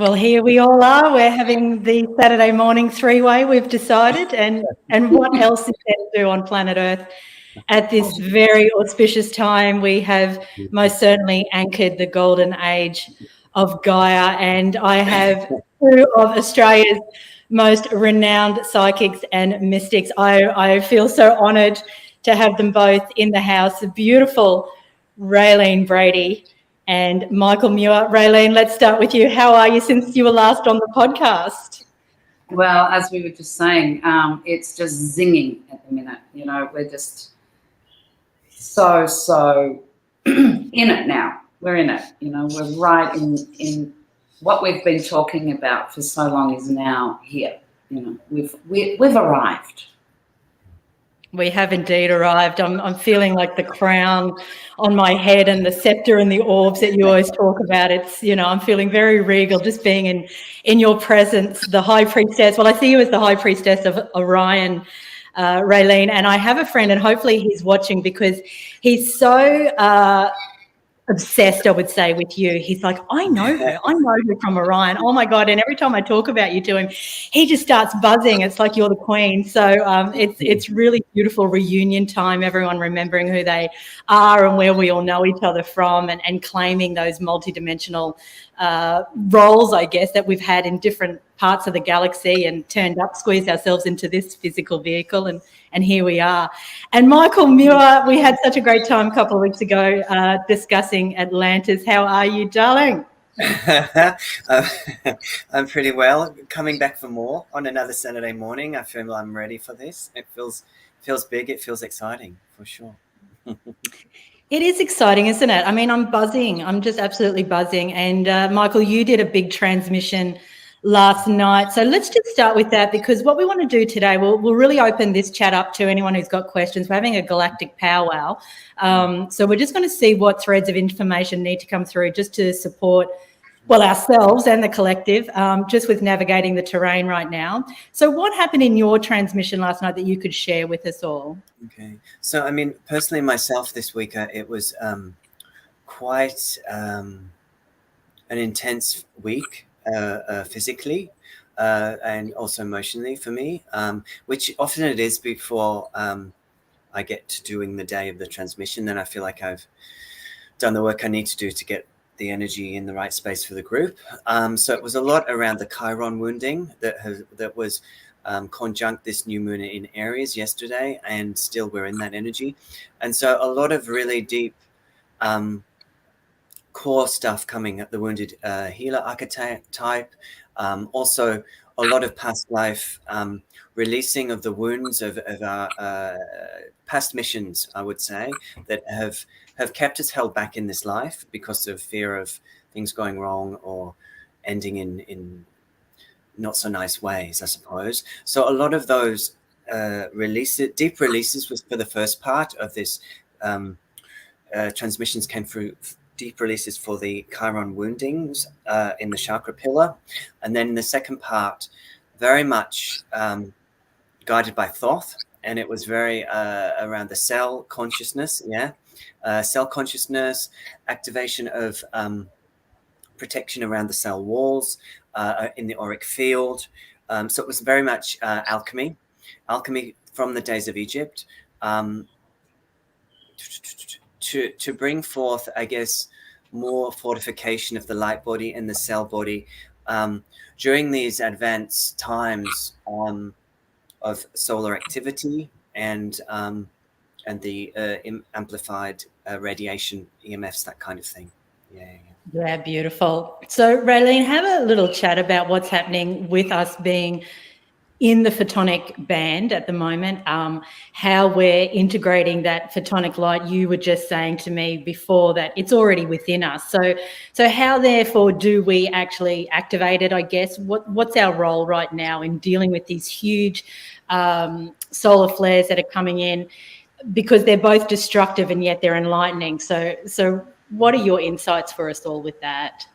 Well, here we all are. We're having the Saturday morning three-way, we've decided, and what else is there to do on planet Earth at this very auspicious time? We have most certainly anchored the golden age of Gaia, and I have two of Australia's most renowned psychics and mystics. I feel so honoured to have them both in the house. The beautiful Raeline Brady and Michael Muir. Raeline, let's start with you. How are you since you were last on the podcast? Well, as we were just saying, it's just zinging at the minute. You know, we're just so in it now. We're in it. You know, we're right in what we've been talking about for so long is now here. You know, we've arrived. We have indeed arrived. I'm feeling like the crown on my head and the scepter and the orbs that you always talk about. It's, you know, I'm feeling very regal just being in your presence, the High Priestess. Well, I see you as the High Priestess of Orion, Raeline, and I have a friend, and hopefully he's watching because he's so obsessed, I would say, with you. He's like, I know her from Orion. Oh my God. And every time I talk about you to him, he just starts buzzing. It's like you're the queen. So it's really beautiful reunion time, everyone remembering who they are and where we all know each other from, and claiming those multidimensional roles, I guess, that we've had in different parts of the galaxy and turned up, squeezed ourselves into this physical vehicle, and here we are. And Michael Muir, we had such a great time a couple of weeks ago discussing Atlantis. How are you, darling? I'm pretty well. Coming back for more on another Saturday morning. I feel I'm ready for this. It feels big. It feels exciting for sure. It is exciting, isn't it? I mean, I'm buzzing. I'm just absolutely buzzing. And Michael, you did a big transmission last night. So let's just start with that, because what we want to do today, we'll really open this chat up to anyone who's got questions. We're having a galactic powwow. So we're just going to see what threads of information need to come through just to support, well, ourselves and the collective, just with navigating the terrain right now. So what happened in your transmission last night that you could share with us all? Okay. So, I mean, personally myself this week, it was quite an intense week. Physically and also emotionally for me, which often it is before I get to doing the day of the transmission. Then I feel like I've done the work I need to do to get the energy in the right space for the group. So it was a lot around the Chiron wounding that was conjunct this new moon in Aries yesterday, and still we're in that energy. And so a lot of really deep core stuff coming at the wounded healer archetype. Also a lot of past life releasing of the wounds of our past missions, I would say, that have kept us held back in this life because of fear of things going wrong or ending in not so nice ways, I suppose. So a lot of those deep releases was for the first part of this transmissions came through. Deep releases for the Chiron woundings in the chakra pillar. And then the second part, very much guided by Thoth. And it was very around the cell consciousness, cell consciousness, activation of protection around the cell walls in the auric field. So it was very much alchemy from the days of Egypt. To bring forth, I guess, more fortification of the light body and the cell body during these advanced times of solar activity and the amplified radiation, EMFs, that kind of thing. Yeah, beautiful. So, Raeline, have a little chat about what's happening with us being in the photonic band at the moment, how we're integrating that photonic light. You were just saying to me before that it's already within us. So how, therefore, do we actually activate it, I guess? What's our role right now in dealing with these huge solar flares that are coming in, because they're both destructive and yet they're enlightening? So what are your insights for us all with that?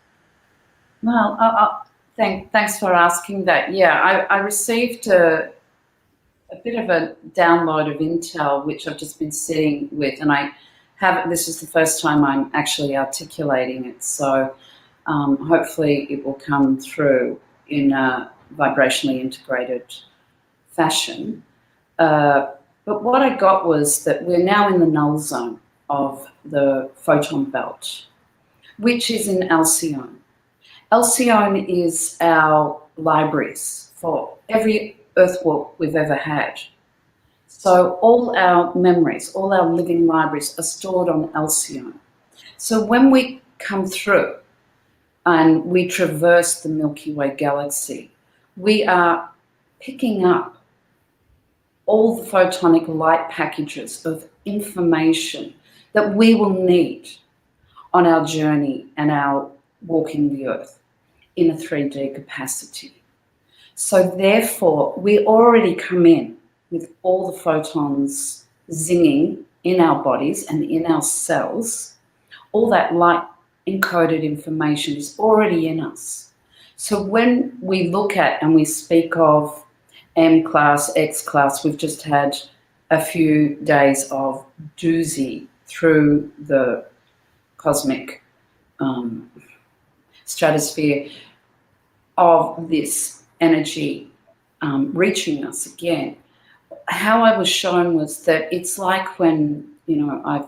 Well, thanks for asking that. Yeah, I received a bit of a download of intel, which I've just been sitting with, and this is the first time I'm actually articulating it. So Hopefully it will come through in a vibrationally integrated fashion. But what I got was that we're now in the null zone of the photon belt, which is in Alcyone. Alcyone is our libraries for every earth walk we've ever had. So all our memories, all our living libraries are stored on Alcyone. So when we come through and we traverse the Milky Way galaxy, we are picking up all the photonic light packages of information that we will need on our journey and our walking the earth in a 3D capacity. So therefore, we already come in with all the photons zinging in our bodies and in our cells. All that light encoded information is already in us. So when we look at and we speak of M class, X class, we've just had a few days of doozy through the cosmic stratosphere of this energy reaching us again. How I was shown was that it's like when, I've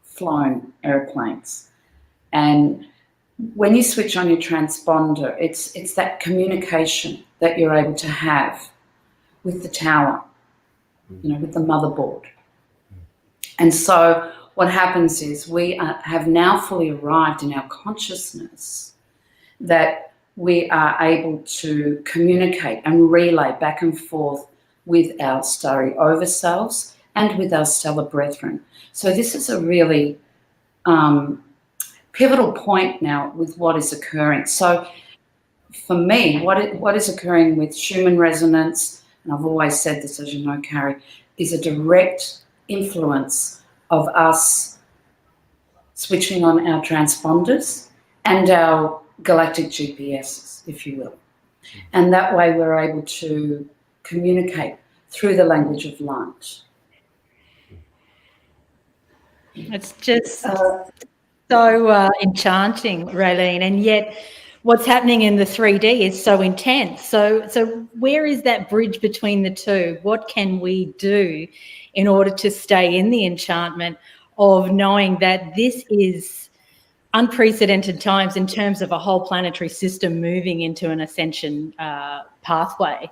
flown airplanes, and when you switch on your transponder, it's that communication that you're able to have with the tower, with the motherboard. And so what happens is we have now fully arrived in our consciousness that we are able to communicate and relay back and forth with our starry overselves and with our stellar brethren. So this is a really pivotal point now with what is occurring. So for me, what is occurring with Schumann resonance, and I've always said this, as you know, Carrie, is a direct influence of us switching on our transponders and our galactic GPSs, if you will. And that way we're able to communicate through the language of light. It's just so enchanting, Raeline, and yet what's happening in the 3D is so intense. So where is that bridge between the two? What can we do in order to stay in the enchantment of knowing that this is unprecedented times in terms of a whole planetary system moving into an ascension pathway?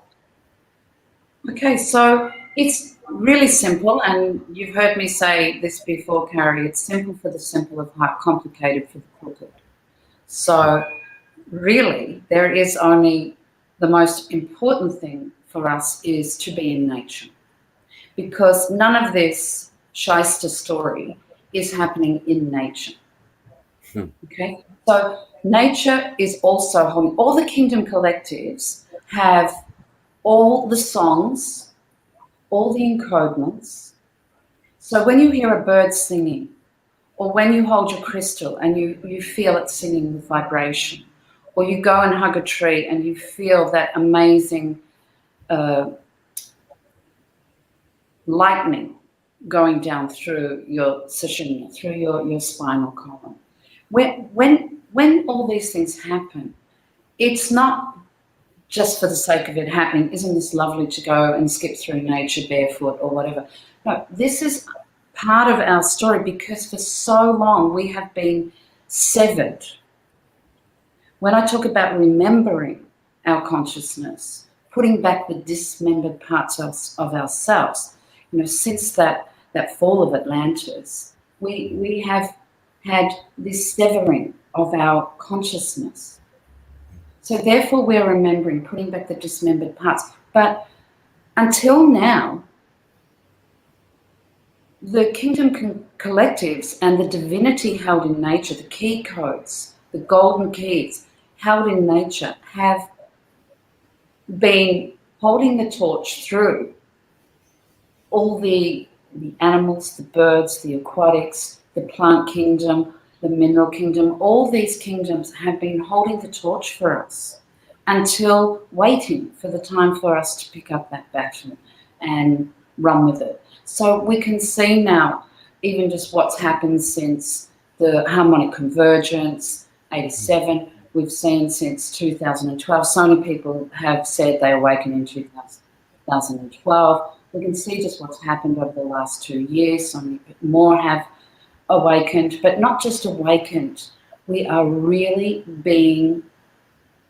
Okay, so it's really simple, and you've heard me say this before, Carrie. It's simple for the simple of heart, complicated for the crooked. So really, there is only the most important thing for us is to be in nature, because none of this shyster story is happening in nature. Okay, so nature is also holding. All the kingdom collectives have all the songs, all the encodements. So when you hear a bird singing, or when you hold your crystal and you feel it singing with vibration, or you go and hug a tree and you feel that amazing lightning going down through your sushumna, through your spinal column. When all these things happen, it's not just for the sake of it happening. Isn't this lovely to go and skip through nature barefoot or whatever? No, this is part of our story, because for so long we have been severed. When I talk about remembering our consciousness, putting back the dismembered parts of ourselves, since that fall of Atlantis, we have had this severing of our consciousness. So therefore we're remembering, putting back the dismembered parts. But until now, the kingdom collectives and the divinity held in nature, the key codes, the golden keys held in nature, have been holding the torch through all the animals, the birds, the aquatics, the plant kingdom, the mineral kingdom. All these kingdoms have been holding the torch for us until waiting for the time for us to pick up that baton and run with it. So we can see now even just what's happened since the harmonic convergence, 87. We've seen since 2012. So many people have said they awakened in 2012. We can see just what's happened over the last 2 years. So many more have awakened, but not just awakened. We are really being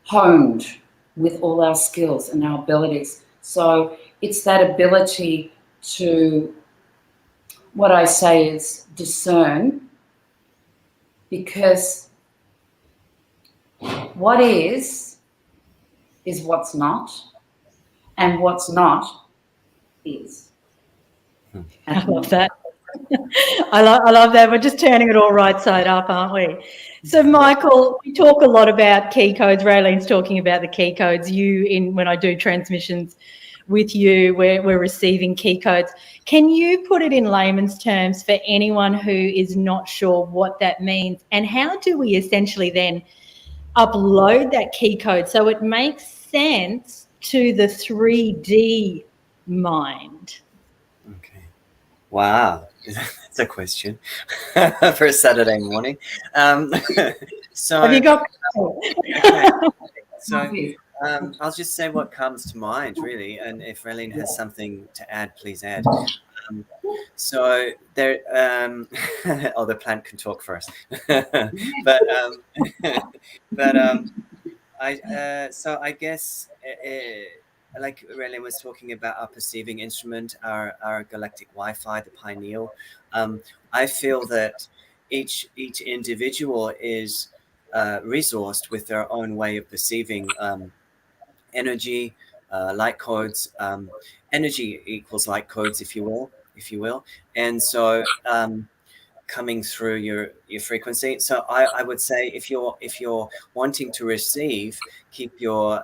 honed with all our skills and our abilities. So it's that ability to, what I say is discern, because what is what's not, and what's not is. I love that. I love that. We're just turning it all right side up, aren't we? So, Michael, we talk a lot about key codes. Raeline's talking about the key codes. When I do transmissions with you, we're receiving key codes. Can you put it in layman's terms for anyone who is not sure what that means? And how do we essentially then upload that key code so it makes sense to the 3D mind? Okay. Wow. That's a question for a Saturday morning. So, have you got? Okay. So I'll just say what comes to mind, really, and if Raeline has something to add, please add. So there, oh, the plant can talk first, but so I guess. Like Raeline was talking about our perceiving instrument, our galactic Wi-Fi, the pineal. I feel that each individual is resourced with their own way of perceiving energy, light codes. Energy equals light codes, if you will. And so coming through your frequency. So I would say if you're wanting to receive, keep your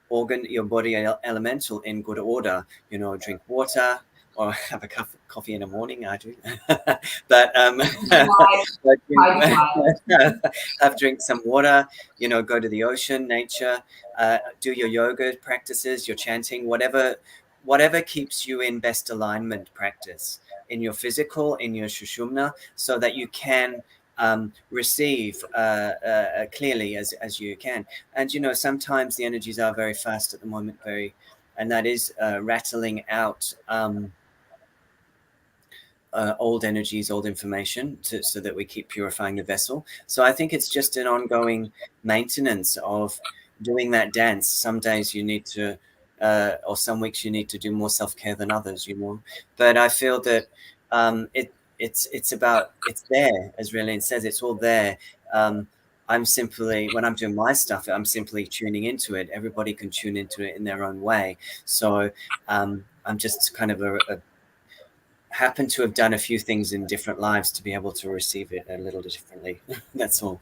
your body elemental in good order. Drink water or have a cup of coffee in the morning. I do, but drink some water. Go to the ocean, nature, do your yoga practices, your chanting, whatever keeps you in best alignment practice in your physical, in your shushumna, so that you can receive clearly as you can. And sometimes the energies are very fast at the moment, and that is rattling out old energies, old information, so that we keep purifying the vessel. So I think it's just an ongoing maintenance of doing that dance. Some days you need to, or some weeks you need to do more self-care than others, But I feel that it's there, as Raeline says, it's all there. I'm simply, when I'm doing my stuff, I'm simply tuning into it. Everybody can tune into it in their own way. So I'm just kind of happen to have done a few things in different lives to be able to receive it a little differently. That's all.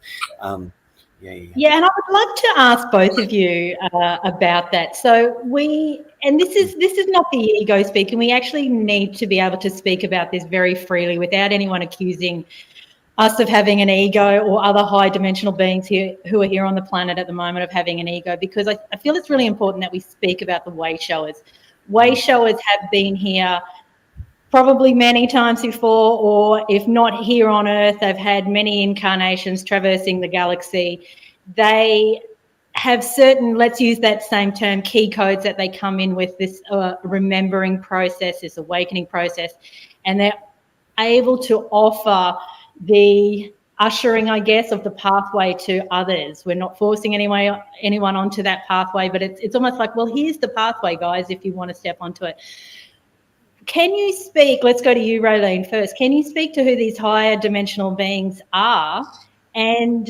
Yeah, and I would love to ask both of you about that. So this is not the ego speaking. We actually need to be able to speak about this very freely without anyone accusing us of having an ego or other high dimensional beings here who are here on the planet at the moment of having an ego, because I feel it's really important that we speak about the way showers. Way showers have been here probably many times before, or if not here on Earth, they've had many incarnations traversing the galaxy. They have certain, let's use that same term, key codes that they come in with, this remembering process, this awakening process, and they're able to offer the ushering, I guess, of the pathway to others. We're not forcing anyone onto that pathway, but it's almost like, well, here's the pathway, guys, if you want to step onto it. Can you speak, let's go to you, Raeline, first. Can you speak to who these higher dimensional beings are, and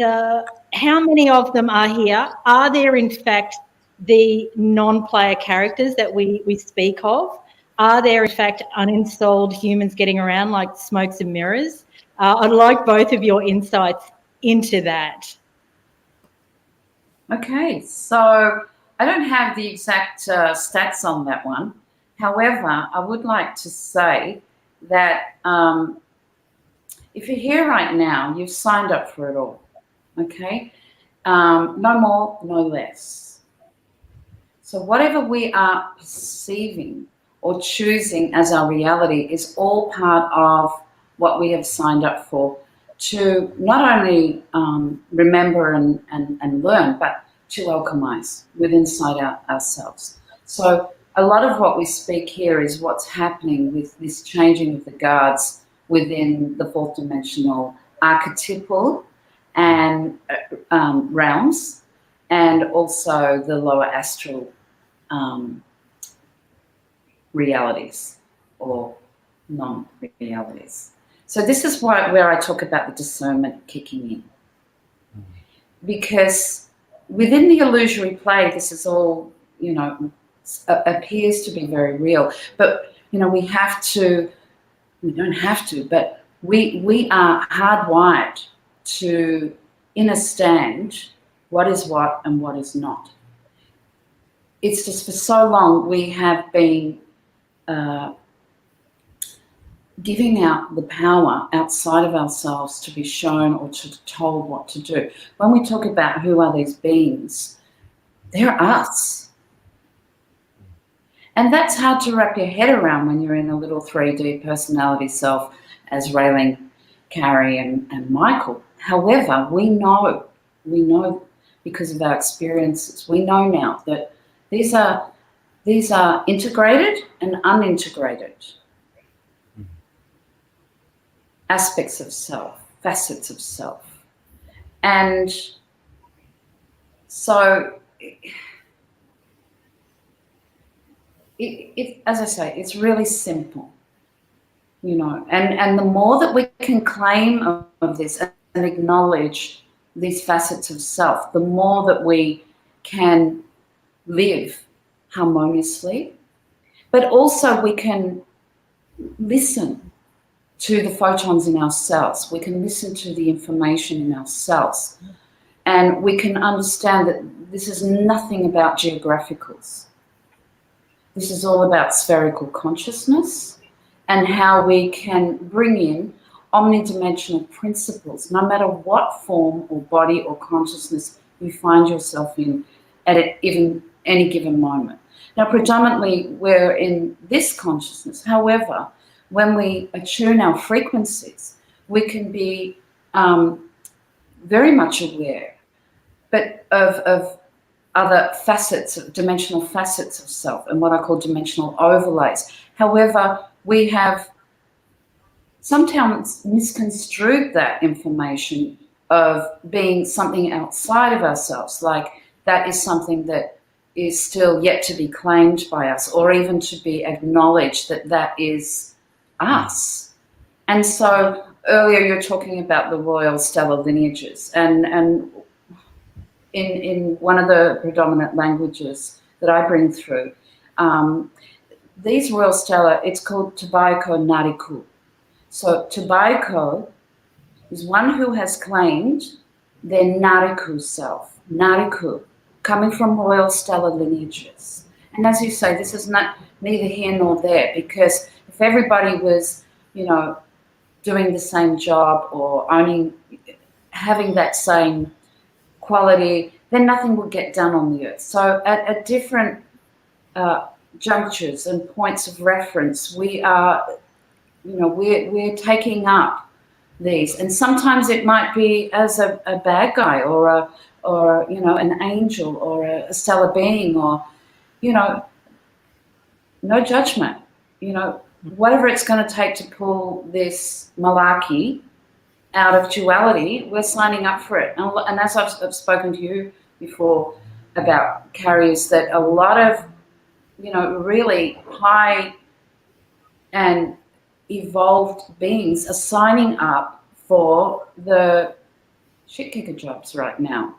how many of them are here? Are there, in fact, the non-player characters that we speak of? Are there, in fact, uninstalled humans getting around like smokes and mirrors? I'd like both of your insights into that. Okay, so I don't have the exact stats on that one. However, I would like to say that if you're here right now, you've signed up for it all, okay? No more, no less. So whatever we are perceiving or choosing as our reality is all part of what we have signed up for. to not only remember and learn, but to alchemize within inside ourselves. So a lot of what we speak here is what's happening with this changing of the guards within the fourth dimensional archetypal and realms, and also the lower astral realities or non-realities. So this is where I talk about the discernment kicking in. Because within the illusory play, this is all, appears to be very real. But, we don't have to, but we are hardwired to understand what is what and what is not. It's just for so long we have been giving out the power outside of ourselves to be shown or to be told what to do. When we talk about who are these beings, they're us. And that's hard to wrap your head around when you're in a little 3D personality self as Raeline, Carrie and Michael. However, we know because of our experiences, we know now that these are integrated and unintegrated aspects of self, facets of self. And so, as I say, it's really simple, and the more that we can claim of this and acknowledge these facets of self, the more that we can live harmoniously, but also we can listen to the photons in our cells. We can listen to the information in our cells. And we can understand that this is nothing about geographicals. This is all about spherical consciousness and how we can bring in omnidimensional principles, no matter what form or body or consciousness you find yourself in at any given moment. Now, predominantly, we're in this consciousness. However, when we attune our frequencies, we can be very much aware, but of other facets, dimensional facets of self, and what I call dimensional overlays. However, we have sometimes misconstrued that information of being something outside of ourselves, like that is something that is still yet to be claimed by us, or even to be acknowledged that is us. And so earlier you were talking about the royal stellar lineages, and in one of the predominant languages that I bring through, these royal stellar, it's called Tabaiko Nariku. So Tabaiko is one who has claimed their Nariku self, Nariku, coming from royal stellar lineages. And as you say, this is not neither here nor there, because if everybody was, doing the same job or having that same quality, then nothing would get done on the earth. So at different junctures and points of reference, we are, we're taking up these, and sometimes it might be as a bad guy or an angel or a stellar being, or no judgment, whatever it's going to take to pull this malarkey out of duality, we're signing up for it. And as I've spoken to you before about, Carrie, is that a lot of really high and evolved beings are signing up for the shit kicker jobs right now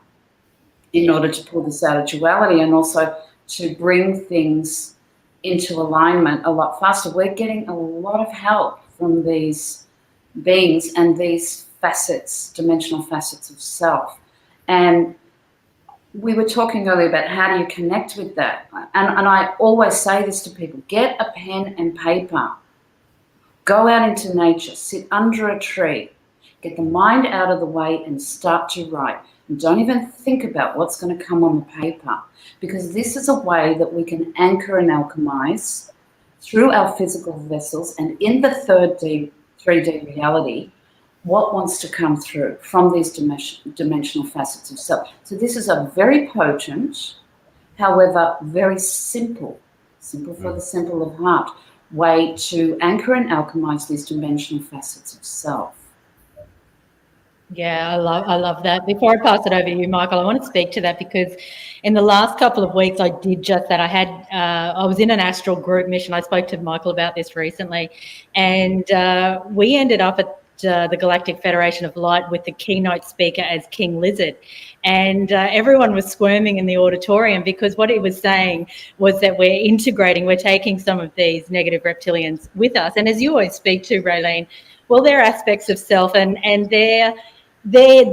in order to pull this out of duality, and also to bring things into alignment a lot faster. We're getting a lot of help from these beings and these facets, dimensional facets of self. And we were talking earlier about how do you connect with that. And I always say this to people: get a pen and paper, go out into nature, sit under a tree, get the mind out of the way and start to write. And don't even think about what's going to come on the paper, because this is a way that we can anchor and alchemize through our physical vessels and in the 3D reality what wants to come through from these dimensional facets of self. So this is a very potent, however, very simple for the simple of heart, way to anchor and alchemize these dimensional facets of self. Yeah, I love that. Before I pass it over to you, Michael, I want to speak to that because in the last couple of weeks I did just that. I was in an astral group mission. I spoke to Michael about this recently, and we ended up at the Galactic Federation of Light with the keynote speaker as King Lizard, and everyone was squirming in the auditorium because what he was saying was that we're integrating, we're taking some of these negative reptilians with us, and as you always speak to, Raeline, well, they're aspects of self, and they're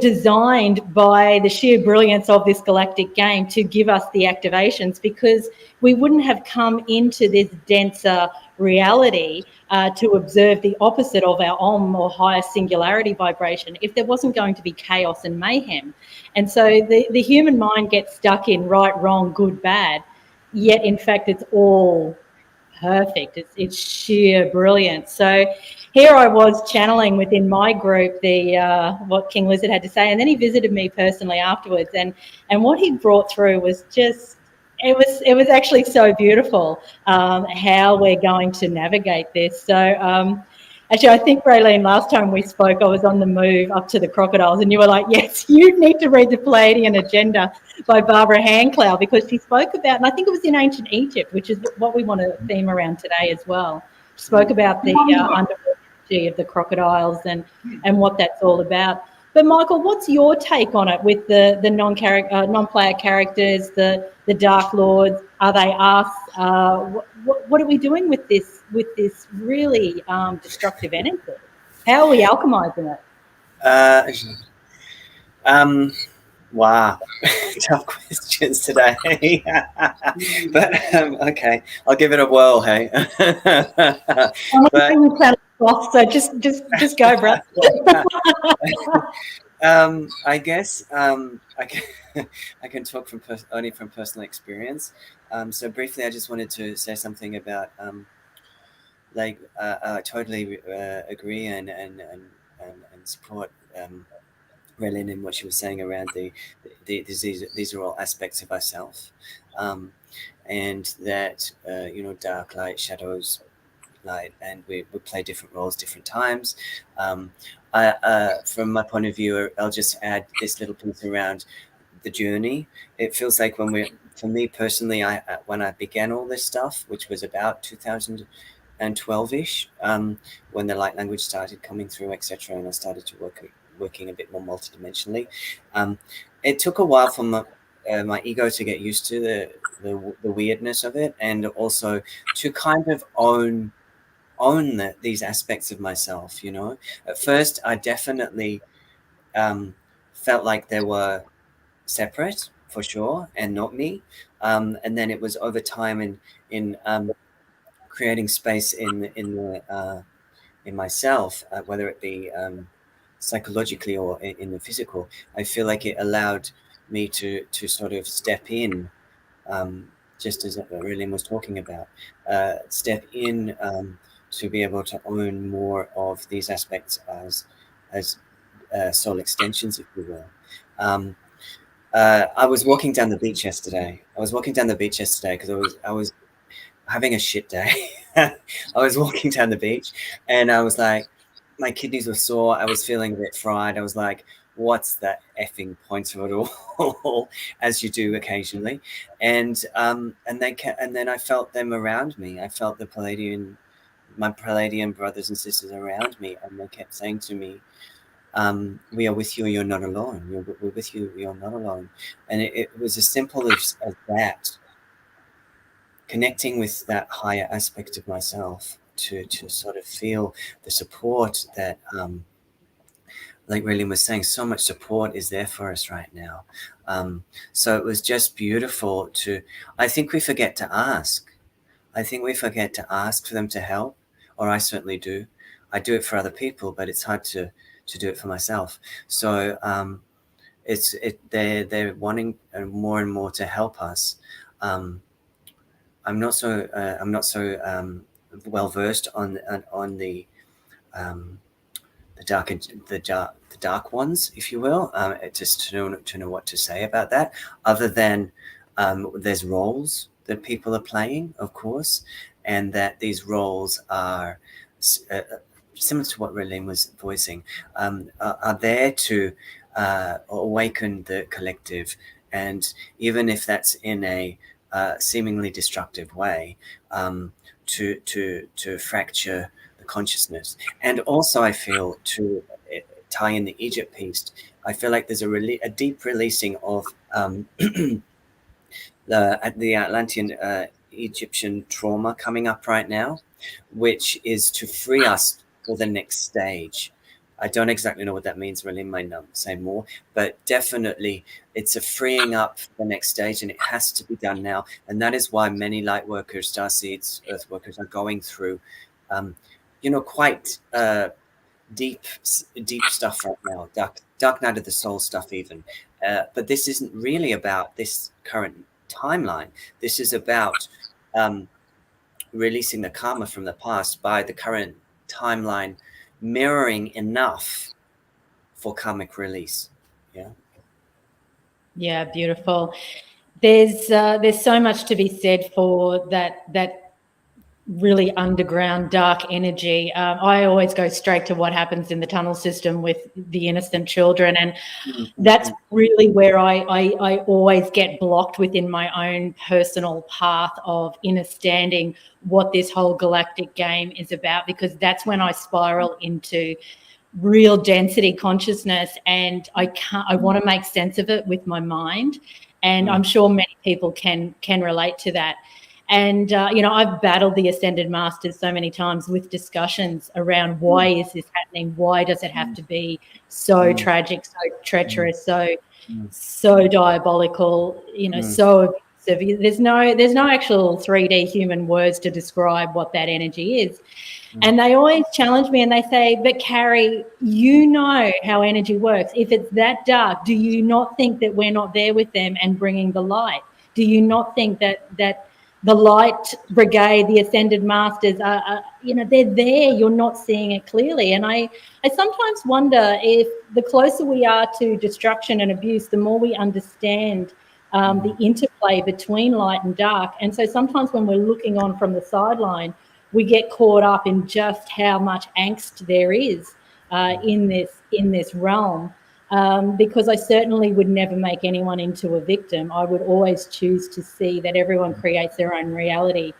designed by the sheer brilliance of this galactic game to give us the activations, because we wouldn't have come into this denser reality to observe the opposite of our Om or higher singularity vibration if there wasn't going to be chaos and mayhem. And so the human mind gets stuck in right, wrong, good, bad, yet in fact it's all perfect. It's sheer brilliance. So here I was channeling within my group the what King Lizard had to say, and then he visited me personally afterwards, and what he brought through was just it was actually so beautiful how we're going to navigate this. So actually, I think, Raeline, last time we spoke, I was on the move up to the crocodiles, and you were like, yes, you need to read the Palladian Agenda by Barbara Handclough, because she spoke about, and I think it was in ancient Egypt, which is what we want to theme around today as well. She spoke about the underwater energy of the crocodiles and what that's all about. But Michael, what's your take on it with the non-player characters, the Dark Lords? Are they us? What are we doing with this really destructive energy? How are we alchemizing it? Wow, tough questions today. But okay, I'll give it a whirl. Hey, so just go, bro. I guess I can talk only from personal experience. So briefly, I just wanted to say something about I totally agree and support Raeline in what she was saying around these are all aspects of ourself, and that dark light, shadows, light, and we play different roles different times. From my point of view, I'll just add this little piece around the journey. It feels like for me personally, when I began all this stuff, which was about 2012-ish, when the light language started coming through, etc., and I started to working a bit more multidimensionally. It took a while for my ego to get used to the weirdness of it, and also to kind of own these aspects of myself. At first I definitely felt like they were separate for sure and not me, and then it was over time in creating space in myself, whether it be psychologically or in the physical. I feel like it allowed me to sort of step in, just as Raeline was talking about, step in to be able to own more of these aspects as soul extensions, if you will. I was walking down the beach yesterday. Because I was having a shit day. I was walking down the beach, and I was like, my kidneys were sore. I was feeling a bit fried. I was like, what's the effing point of it all? As you do occasionally. And then I felt them around me. I felt my Palladian brothers and sisters around me, and they kept saying to me, we are with you, you're not alone. We're with you, you're not alone. And it was as simple as that, connecting with that higher aspect of myself to sort of feel the support that, like Raeline was saying, so much support is there for us right now. So it was just beautiful I think we forget to ask. I think we forget to ask for them to help, or I certainly do. I do it for other people, but it's hard to do it for myself. So they're wanting more and more to help us. I'm not so well versed on the the dark ones, if you will, just to know what to say about that, other than there's roles that people are playing, of course, and that these roles are similar to what Raeline was voicing, are there to awaken the collective, and even if that's in a seemingly destructive way, to fracture the consciousness. And also, I feel, to tie in the Egypt piece, I feel like there's a deep releasing of the Atlantean Egyptian trauma coming up right now, which is to free us for the next stage. I don't exactly know what that means. Raeline might not say more, but definitely it's a freeing up for the next stage, and it has to be done now. And that is why many light workers, starseeds, earth workers are going through, quite deep stuff right now, dark night of the soul stuff even. But this isn't really about this current timeline. This is about releasing the karma from the past by the current timeline mirroring enough for karmic release. Yeah, beautiful. There's so much to be said for that really underground dark energy. I always go straight to what happens in the tunnel system with the innocent children, and that's really where I always get blocked within my own personal path of understanding what this whole galactic game is about, because that's when I spiral into real density consciousness, and I want to make sense of it with my mind, and I'm sure many people can relate to that. And I've battled the Ascended Masters so many times with discussions around why is this happening, why does it have to be so tragic, so treacherous, so diabolical, so abusive. There's no actual 3D human words to describe what that energy is. And they always challenge me and they say, but Carrie, you know how energy works. If it's that dark, do you not think that we're not there with them and bringing the light? Do you not think that the light brigade, the Ascended Masters, they're there, you're not seeing it clearly? And I sometimes wonder if the closer we are to destruction and abuse, the more we understand the interplay between light and dark. And so sometimes when we're looking on from the sideline, we get caught up in just how much angst there is in this realm. Because I certainly would never make anyone into a victim. I would always choose to see that everyone creates their own reality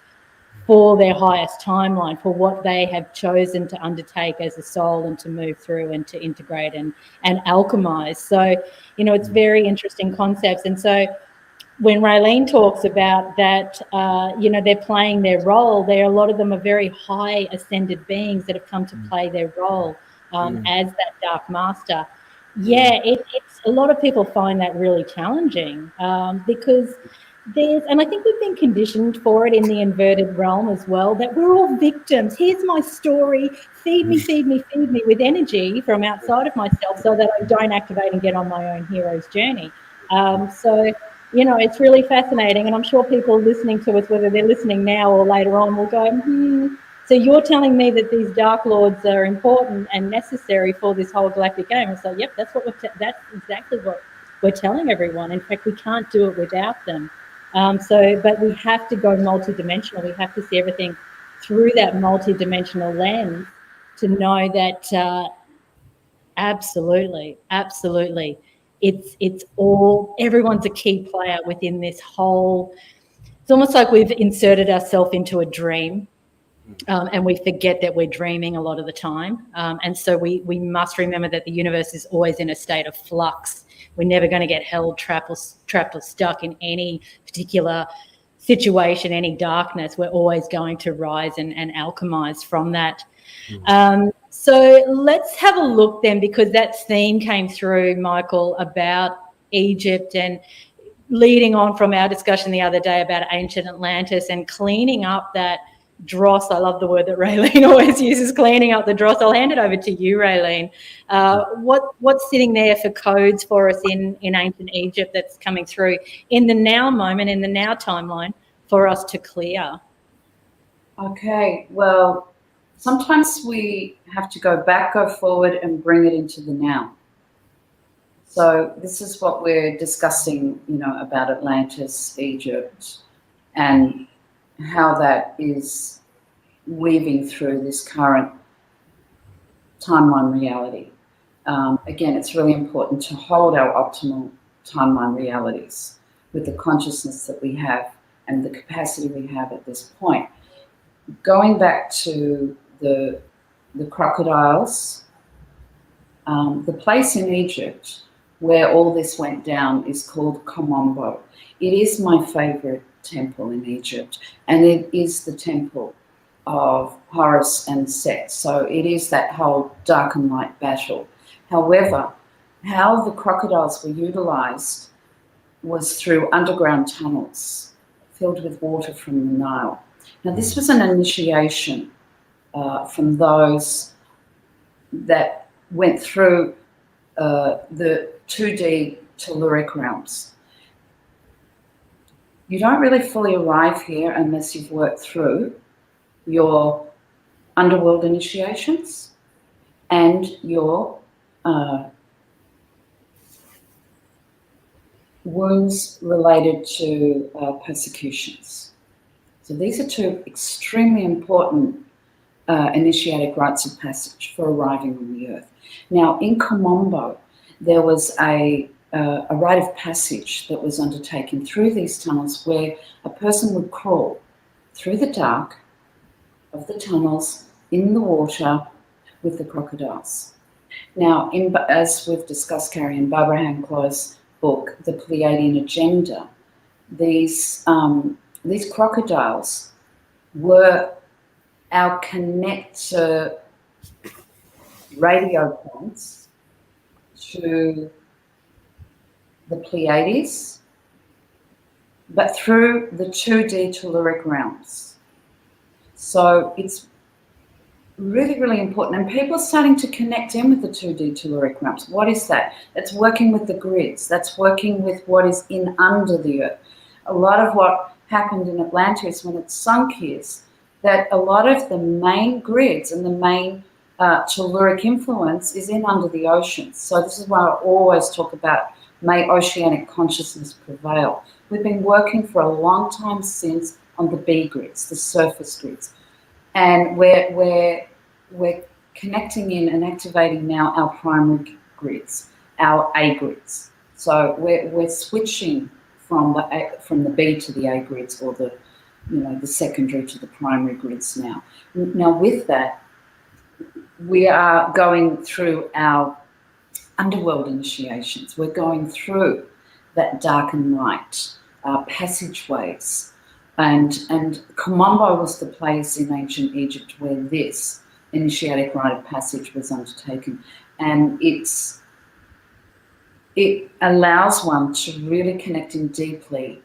for their highest timeline, for what they have chosen to undertake as a soul and to move through and to integrate and alchemize. So, it's very interesting concepts. And so when Raeline talks about that, they're playing their role, a lot of them are very high ascended beings that have come to play their role as that dark master. Yeah, it's a lot of people find that really challenging because and I think we've been conditioned for it in the inverted realm as well, that we're all victims. Here's my story, feed me with energy from outside of myself so that I don't activate and get on my own hero's journey. It's really fascinating, and I'm sure people listening to us, whether they're listening now or later on, will go, so you're telling me that these Dark Lords are important and necessary for this whole galactic game? And so, yep, that's exactly what we're telling everyone. In fact, we can't do it without them. But we have to go multidimensional. We have to see everything through that multidimensional lens to know that absolutely, it's all, everyone's a key player within this whole. It's almost like we've inserted ourselves into a dream. And we forget that we're dreaming a lot of the time. And so we must remember that the universe is always in a state of flux. We're never going to get held, trapped or stuck in any particular situation, any darkness. We're always going to rise and alchemize from that. So let's have a look then, because that theme came through, Michael, about Egypt, and leading on from our discussion the other day about ancient Atlantis and cleaning up that dross. I love the word that Raeline always uses, cleaning up the dross. I'll hand it over to you, Raeline. What's sitting there for codes for us in ancient Egypt that's coming through in the now moment, in the now timeline, for us to clear? Okay, well, sometimes we have to go back, go forward, and bring it into the now. So this is what we're discussing, about Atlantis, Egypt, and how that is weaving through this current timeline reality. Again, it's really important to hold our optimal timeline realities with the consciousness that we have and the capacity we have at this point. Going back to the crocodiles, the place in Egypt where all this went down is called Komombo. It is my favorite temple in Egypt, and it is the temple of Horus and Set. So it is that whole dark and light battle. However, how the crocodiles were utilized was through underground tunnels filled with water from the Nile. Now, this was an initiation from those that went through the 2D telluric realms. You don't really fully arrive here unless you've worked through your underworld initiations and your wounds related to persecutions. So these are two extremely important initiatic rites of passage for arriving on the earth. Now, in Komombo, there was a rite of passage that was undertaken through these tunnels where a person would crawl through the dark of the tunnels in the water with the crocodiles. Now, as we've discussed, Carrie-Anne Barbara Hancock's book, The Pleiadian Agenda, these crocodiles were our connector radio points to the Pleiades, but through the 2D telluric realms. So it's really, really important. And people are starting to connect in with the 2D telluric realms. What is that? That's working with the grids. That's working with what is in under the earth. A lot of what happened in Atlantis when it sunk is that a lot of the main grids and the main telluric influence is in under the oceans. So this is why I always talk about may oceanic consciousness prevail. We've been working for a long time since on the B grids, the surface grids. And we're connecting in and activating now our primary grids, our A grids. So we're switching from the B to the A grids, or the secondary to the primary grids now. Now with that, we are going through our underworld initiations. We're going through that dark and light passageways. And Komombo was the place in ancient Egypt where this initiatic rite of passage was undertaken. And it allows one to really connect in deeply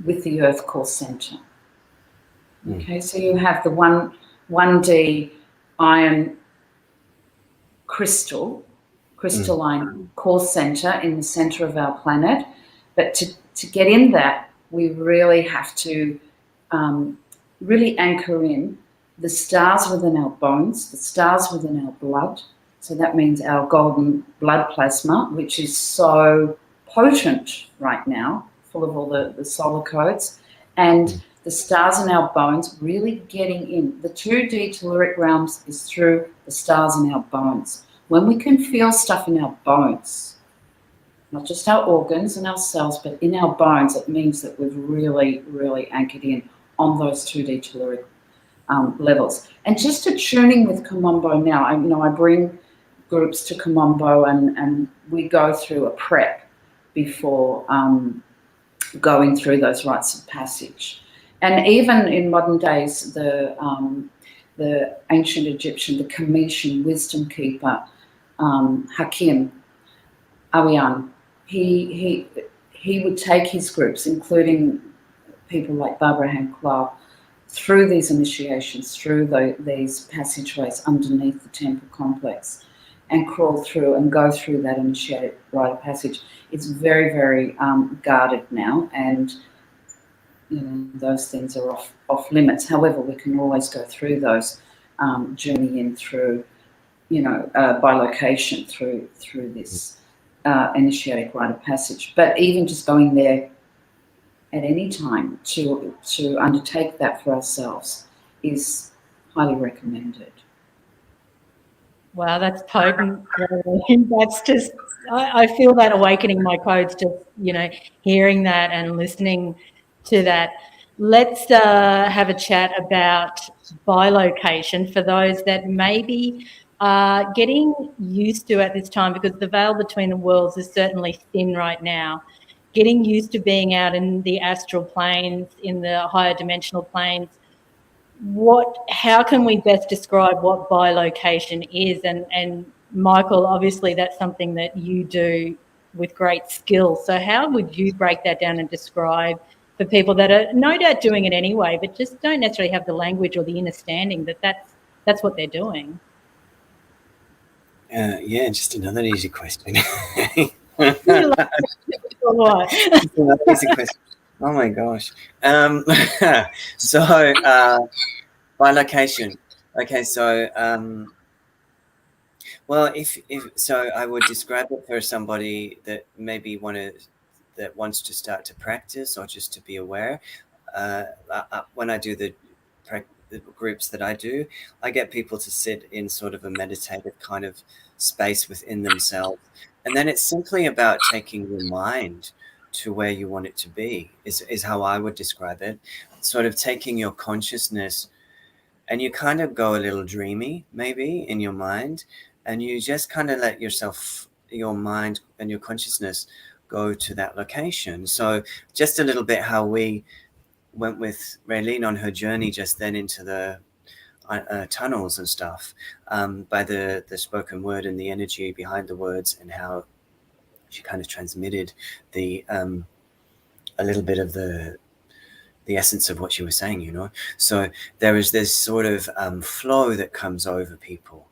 with the earth core center. Okay, so you have the 1D iron crystalline core center in the center of our planet. But to get in that, we really have to really anchor in the stars within our bones, the stars within our blood. So that means our golden blood plasma, which is so potent right now, full of all the solar codes, and the stars in our bones, really getting in. The 2D telluric realms is through the stars in our bones. When we can feel stuff in our bones, not just our organs and our cells, but in our bones, it means that we've really, really anchored in on those 2D telluric levels. And just to tuning with Komombo now, I bring groups to Komombo and we go through a prep before going through those rites of passage. And even in modern days, the ancient Egyptian, the Cometian wisdom keeper, Hakim, Orion, he would take his groups, including people like Barbara Hancock, through these initiations, through these passageways underneath the temple complex, and crawl through and go through that initiated rite of passage. It's very, very guarded now, and those things are off limits. However, we can always go through those journeying through, by location through this initiatic rite of passage. But even just going there at any time to undertake that for ourselves is highly recommended. Wow, that's potent. That's just, I feel that awakening my codes, just, hearing that and listening to that. Let's have a chat about bilocation for those that maybe are getting used to at this time, because the veil between the worlds is certainly thin right now. Getting used to being out in the astral planes, in the higher dimensional planes. How can we best describe what bilocation is? And Michael, obviously that's something that you do with great skill. So how would you break that down and describe for people that are no doubt doing it anyway, but just don't necessarily have the language or the understanding that that's what they're doing? Yeah, just another easy question. What? Just another easy question. Oh my gosh. So bilocation. Okay, so well, if so, I would describe it for somebody that maybe wants to start to practice or just to be aware. When I do the groups that I do, I get people to sit in sort of a meditative kind of space within themselves, and then it's simply about taking your mind to where you want it to be. Is how I would describe it. Sort of taking your consciousness, and you kind of go a little dreamy maybe in your mind, and you just kind of let your mind and your consciousness go to that location. So just a little bit how we went with Raeline on her journey just then into the tunnels and stuff, by the spoken word and the energy behind the words, and how she kind of transmitted the a little bit of the essence of what she was saying. So there is this sort of flow that comes over people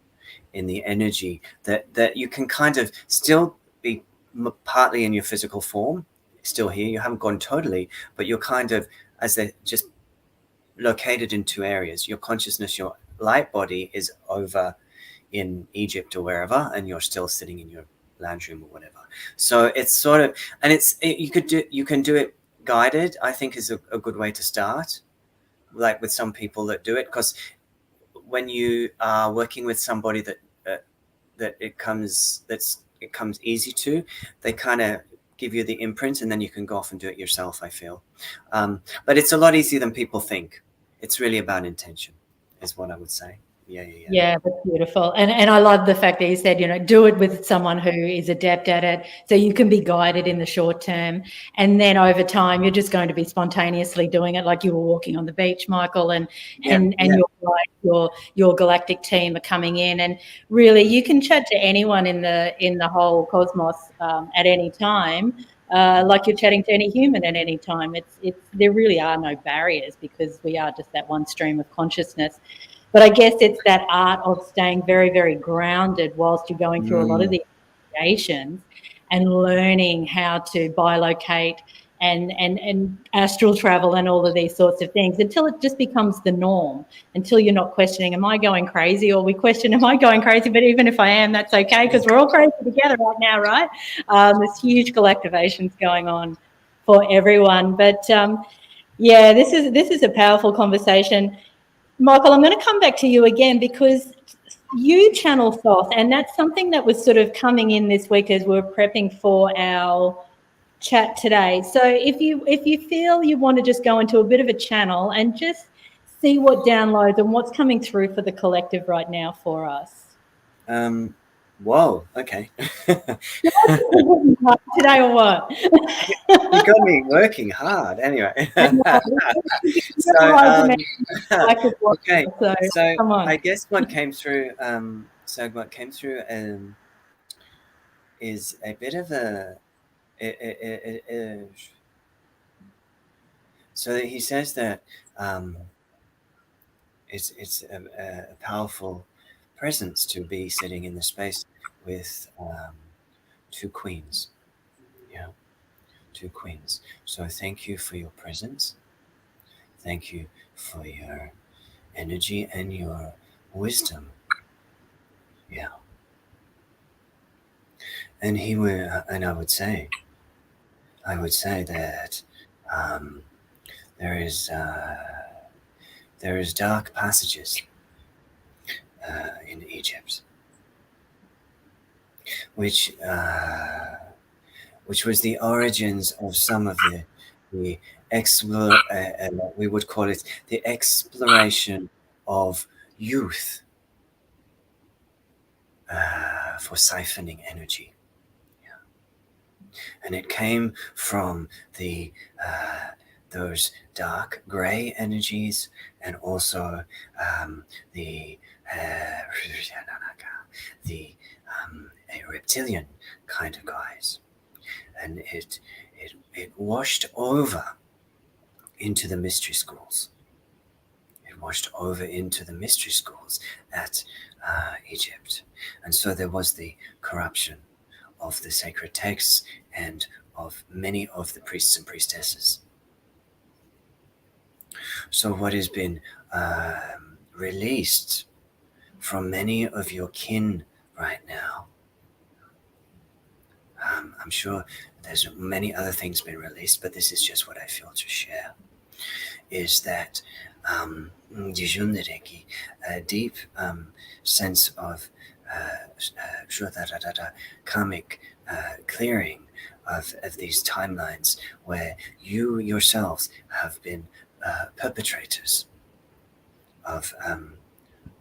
in the energy that you can kind of still be partly in your physical form, still here. You haven't gone totally, but you're kind of, as they're just located in two areas. Your consciousness, your light body is over in Egypt or wherever, and you're still sitting in your lounge room or whatever. So it's sort of, and you can do it guided, I think, is a good way to start, like with some people that do it, because when you are working with somebody that it comes easy to, they kind of give you the imprint, and then you can go off and do it yourself, I feel. But it's a lot easier than people think. It's really about intention, is what I would say. Yeah, that's beautiful. And I love the fact that you said, do it with someone who is adept at it, so you can be guided in the short term. And then over time, you're just going to be spontaneously doing it, like you were walking on the beach, Michael, and your galactic team are coming in. And really, you can chat to anyone in the whole cosmos at any time, like you're chatting to any human at any time. There really are no barriers, because we are just that one stream of consciousness. But I guess it's that art of staying very, very grounded whilst you're going through a lot of the initiations, and learning how to bilocate and astral travel and all of these sorts of things, until it just becomes the norm, until you're not questioning, am I going crazy? Or we question, am I going crazy? But even if I am, that's okay, because we're all crazy together right now, right? There's huge collectivations going on for everyone. But this is a powerful conversation. Michael, I'm going to come back to you again, because you channel Thoth, and that's something that was sort of coming in this week as we're prepping for our chat today. So if you feel you want to just go into a bit of a channel and just see what downloads and what's coming through for the collective right now for us. Whoa, okay. Today or what? You got me working hard anyway. So I guess what came through is a bit of a so he says that it's a powerful presence to be sitting in the space with two queens. Yeah, two queens. So thank you for your presence. Thank you for your energy and your wisdom. Yeah. And I would say that there is dark passages in Egypt, which was the origins of some of the we would call it the exploration of youth for siphoning energy. And it came from those dark gray energies, and also the reptilian kind of guys, and it washed over into the mystery schools. It washed over into the mystery schools at Egypt, and so there was the corruption of the sacred texts and of many of the priests and priestesses. So what has been released from many of your kin right now, I'm sure there's many other things been released, but this is just what I feel to share, is that a deep sense of karmic clearing of these timelines where you yourselves have been perpetrators of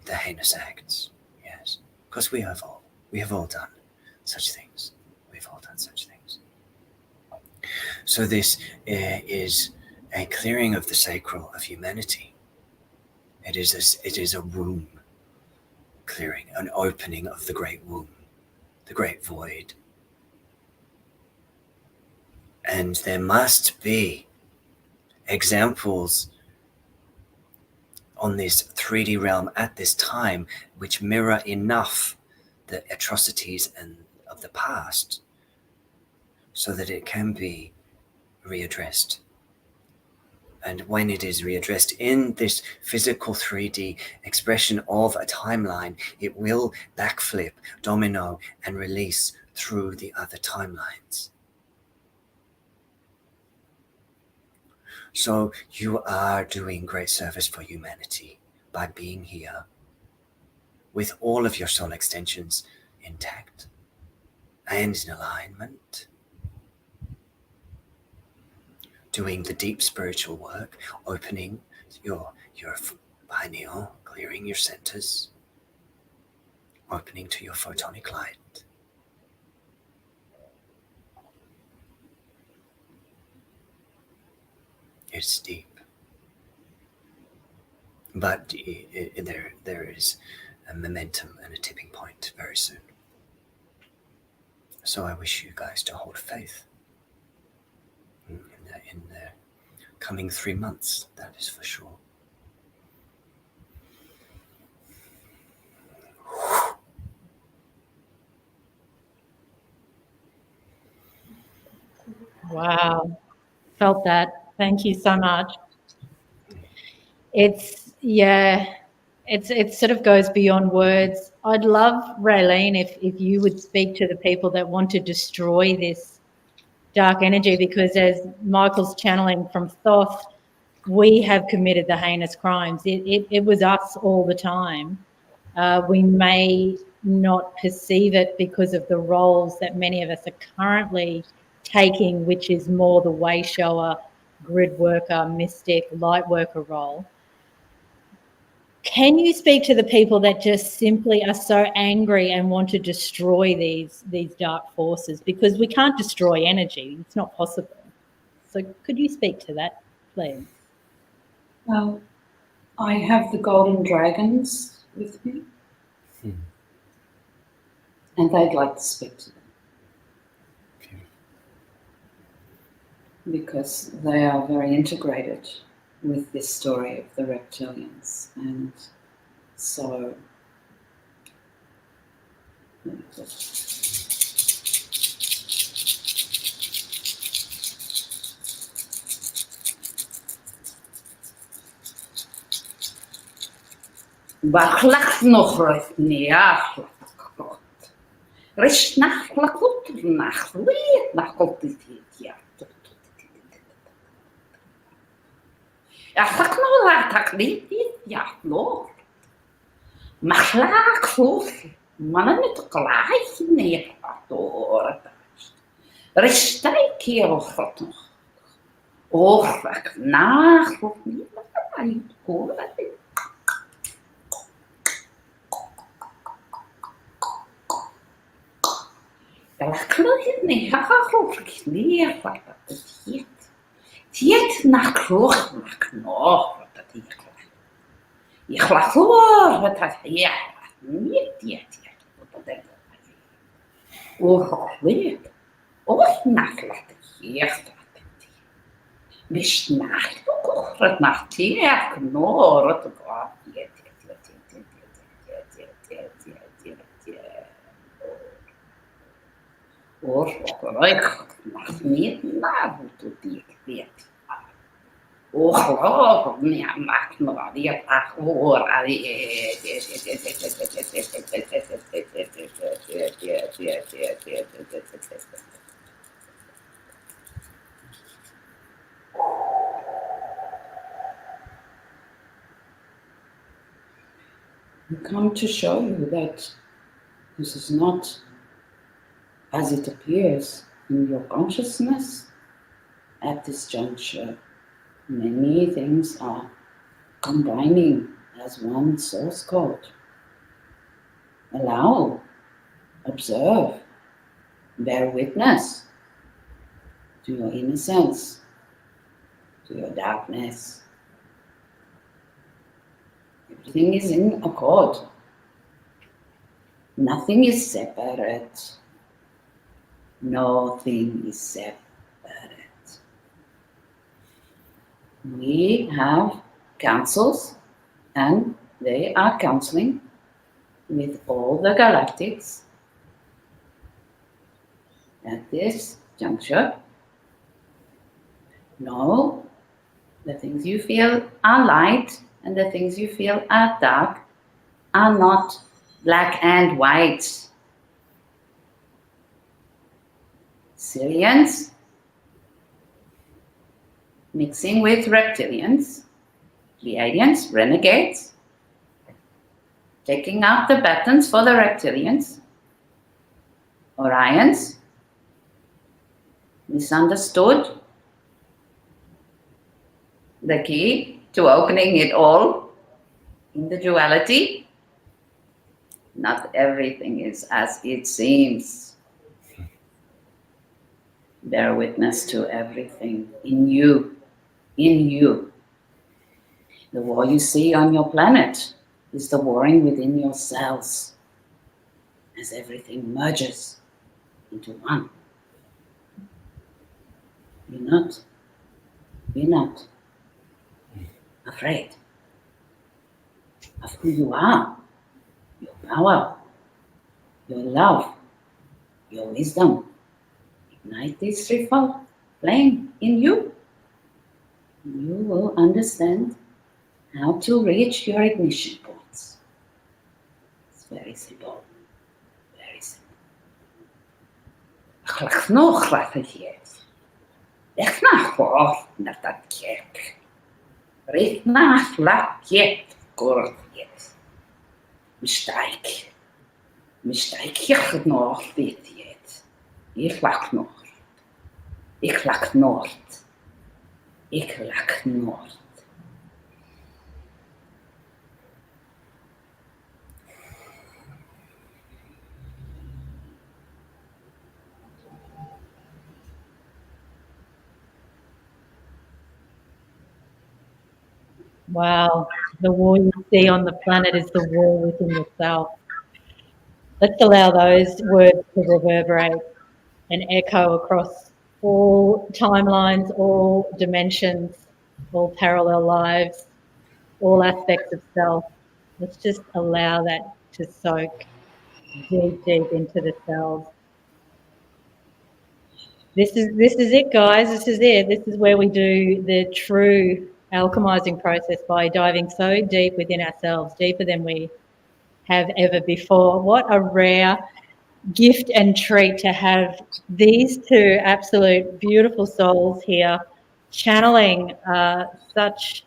the heinous acts. Yes, because we have all done such things. We've all done such things. So this is a clearing of the sacral of humanity. It is a womb clearing, an opening of the great womb, the great void. And there must be examples on this 3D realm at this time which mirror enough the atrocities of the past so that it can be readdressed. And when it is readdressed in this physical 3D expression of a timeline, it will backflip, domino, and release through the other timelines. So you are doing great service for humanity by being here with all of your soul extensions intact and in alignment, doing the deep spiritual work, opening your pineal, clearing your centers, opening to your photonic light. It's deep, but there is a momentum and a tipping point very soon. So I wish you guys to hold faith in the coming 3 months, that is for sure. Wow. Felt that. Thank you so much. It sort of goes beyond words. I'd love, Raeline, if you would speak to the people that want to destroy this dark energy, because as Michael's channeling from Thoth, we have committed the heinous crimes. It was us all the time. We may not perceive it because of the roles that many of us are currently taking, which is more the way shower, grid worker, mystic, light worker role. Can you speak to the people that just simply are so angry and want to destroy these dark forces? Because we can't destroy energy. It's not possible. So could you speak to that, please? Well, I have the golden dragons with me, and they'd like to speak to them. Because they are very integrated with this story of the reptilians. And so, Bachlach noch recht nach. Recht nach Lakut nach nach ja. Ja, tak no tak niet ja no. Machlaak goed. Mannen met gelijk neer door. Restai kerel gaat nog. Och, ik nacht niet. Galactics niet, geloof niet, wat dat heet. Het naar kroeg, naar knoop, wat dat hier. Je geloof wat dat ja, niet het, wat dat oh, weet. Och, naar laat hier. Mis nacht, och, wat naar hier, knoop, wat dat heet. Oorspronkelijk mag niet naar hoe die weet. Oh, ja, mag nog die ach hoor. We come to show you that this is not as it appears in your consciousness at this juncture. Many things are combining as one source code. Allow, observe, bear witness to your innocence, to your darkness. Everything is in accord. Nothing is separate. Nothing is separate. We have councils, and they are counseling with all the galactics at this juncture. No, the things you feel are light and the things you feel are dark are not black and white. Syrians mixing with reptilians, Pleiadians, renegades, taking out the batons for the reptilians, Orions, misunderstood, the key to opening it all in the duality. Not everything is as it seems. Bear witness to everything in you, in you. The war you see on your planet is the warring within yourselves as everything merges into one. Be not afraid of who you are, your power, your love, your wisdom. Ignite this threefold flame in you. You will understand how to reach your ignition points. It's very simple. Very simple. Ach, nog wat het is. Echt naar voren naar dat kerk. Richt naar laat je kort is. Mistake je nog dit het. Ik lak nog. Ik lak noord. Ik lak noord. Wow, the war you see on the planet is the war within yourself. Let's allow those words to reverberate and echo across all timelines, all dimensions, all parallel lives, all aspects of self. Let's just allow that to soak deep, deep into the cells. This is it, guys. This is it. This is where we do the true alchemizing process by diving so deep within ourselves, deeper than we have ever before. What a rare gift and treat to have these two absolute beautiful souls here channeling such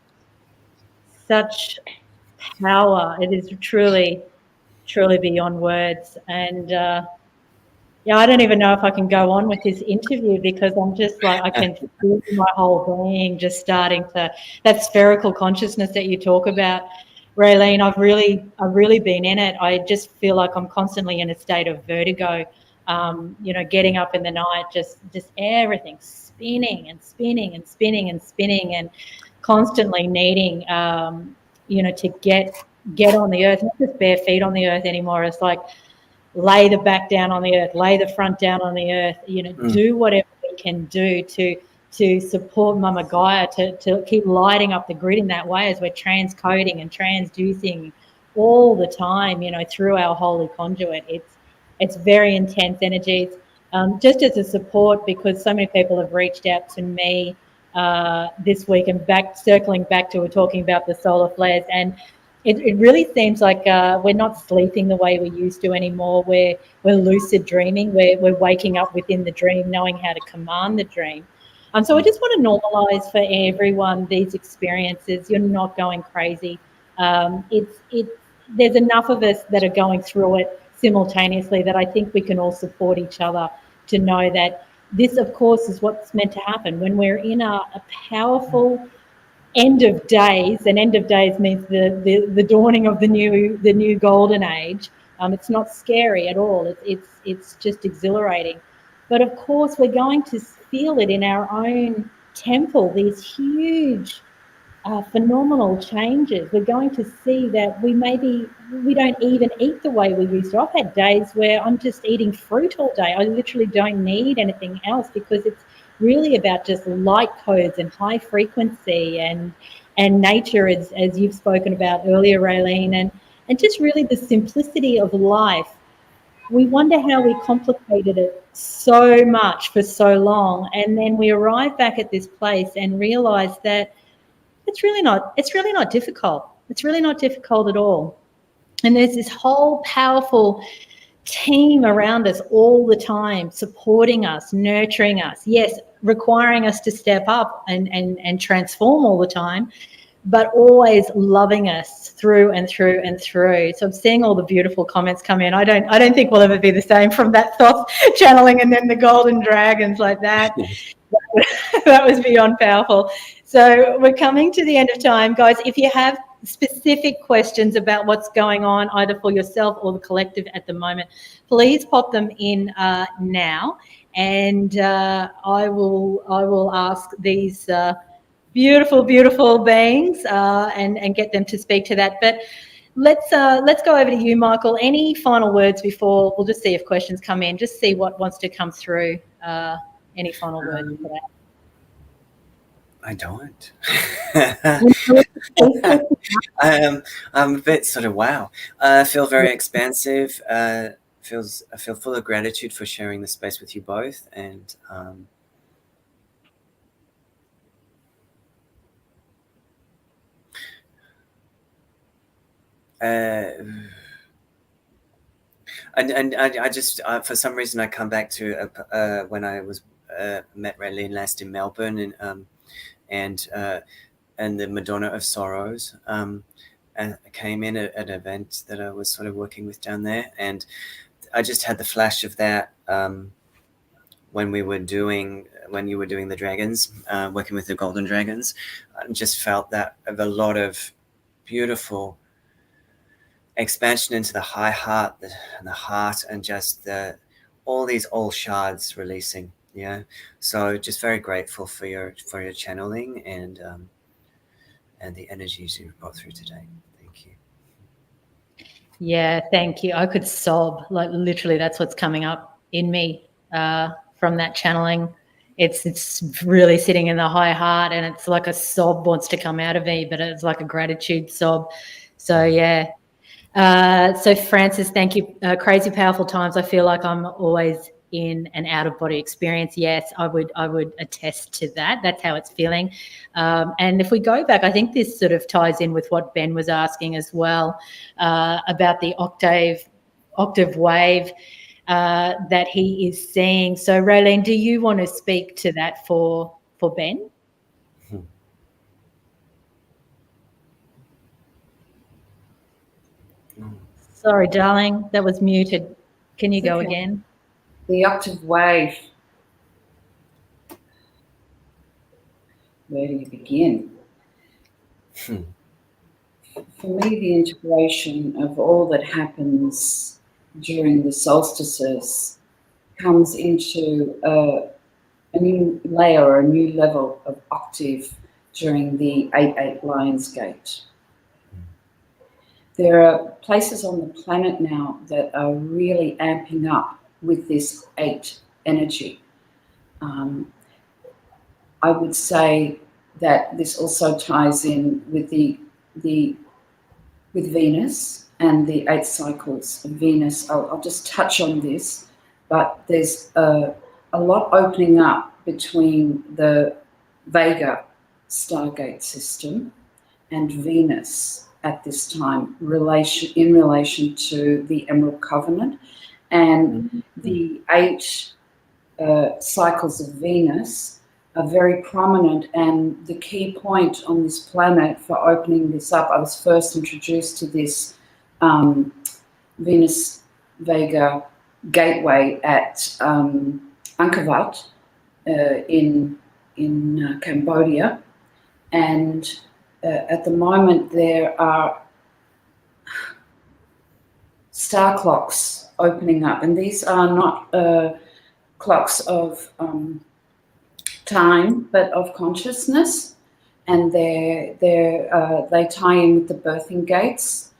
power. It is truly beyond words. And yeah, I don't even know if I can go on with this interview because I'm just like, I can feel my whole being just starting to, that spherical consciousness that you talk about, Raeline, I've really been in it. I just feel like I'm constantly in a state of vertigo, getting up in the night, just everything spinning and spinning and spinning and spinning and constantly needing, to get on the earth, not just bare feet on the earth anymore. It's like, lay the back down on the earth, lay the front down on the earth, do whatever we can do to support Mama Gaia, to keep lighting up the grid in that way as we're transcoding and transducing all the time, through our holy conduit. It's very intense energies. Just as a support, because so many people have reached out to me this week, and circling back to, we're talking about the solar flares, and it really seems like we're not sleeping the way we used to anymore. We're lucid dreaming. We're waking up within the dream, knowing how to command the dream. So I just want to normalise for everyone these experiences. You're not going crazy. There's enough of us that are going through it simultaneously that I think we can all support each other to know that this, of course, is what's meant to happen when we're in a powerful end of days, and end of days means the dawning of the new golden age. It's not scary at all. It's just exhilarating. But of course, we're going to feel it in our own temple. These huge, phenomenal changes. We're going to see that we don't even eat the way we used to. I've had days where I'm just eating fruit all day. I literally don't need anything else because it's really about just light codes and high frequency and nature, as you've spoken about earlier, Raeline, and just really the simplicity of life. We wonder how we complicated it so much for so long, and then we arrive back at this place and realize that it's really not difficult. It's really not difficult at all. And there's this whole powerful team around us all the time, supporting us, nurturing us, yes, requiring us to step up and transform all the time, but always loving us through and through and through. So I'm seeing all the beautiful comments come in. I don't think we'll ever be the same from that Thoth channeling and then the golden dragons like that. That was beyond powerful. So we're coming to the end of time, guys. If you have specific questions about what's going on either for yourself or the collective at the moment, please pop them in now, and I will ask these beautiful beings and get them to speak to that. But let's go over to you, Michael. Any final words before we'll just see if questions come in, just see what wants to come through. Any final words for that? I don't. I'm a bit sort of wow. I feel very expansive. I feel full of gratitude for sharing the space with you both, and I just for some reason I come back to when I was met Raeline last in Melbourne, and the Madonna of Sorrows, and I came in at an event that I was sort of working with down there, and I just had the flash of that when you were doing the dragons, working with the golden dragons. I just felt that of a lot of beautiful expansion into the high heart, the heart, and just all these old shards releasing. Yeah, so just very grateful for your channeling and the energies you've brought through today. Thank you. Yeah, thank you. I could sob, like literally. That's what's coming up in me from that channeling. It's really sitting in the high heart, and it's like a sob wants to come out of me, but it's like a gratitude sob. So yeah. So Francis, thank you. Crazy powerful times. I feel like I'm always in an out-of-body experience. Yes, I would attest to that. That's how it's feeling. And if we go back, I think this sort of ties in with what Ben was asking as well, about the octave wave that he is seeing. So Raeline, do you want to speak to that for Ben? Sorry, darling, that was muted. Can you go again? The octave wave. Where do you begin? For me, the integration of all that happens during the solstices comes into a new layer or a new level of octave during the 8-8 Lion's Gate. There are places on the planet now that are really amping up with this 8 energy. I would say that this also ties in with with Venus and the 8 cycles of Venus. I'll just touch on this, but there's a lot opening up between the Vega Stargate system and Venus at this time, in relation to the Emerald Covenant, and the 8 cycles of Venus are very prominent. And the key point on this planet for opening this up, I was first introduced to this Venus Vega gateway at Angkor Wat in Cambodia, and at the moment there are star clocks opening up, and these are not clocks of time but of consciousness, and they tie in with the birthing gates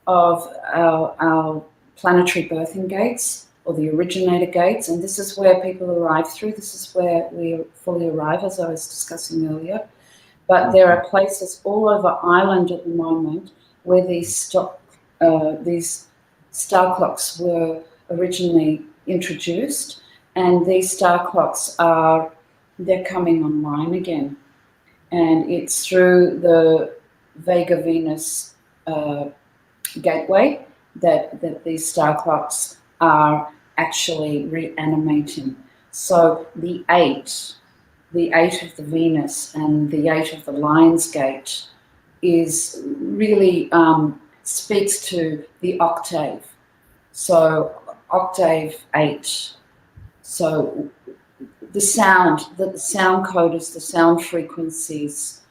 of our planetary birthing gates, or the originator gates, and this is where people arrive through. This is where we fully arrive, as I was discussing earlier. But there are places all over Ireland at the moment where these star clocks were originally introduced, and these star clocks they're coming online again, and it's through the Vega Venus gateway that these star clocks are actually reanimating. So the 8 of the Venus and the 8 of the Lion's Gate is really speaks to the octave. So octave 8. So the sound coders, the sound frequencies,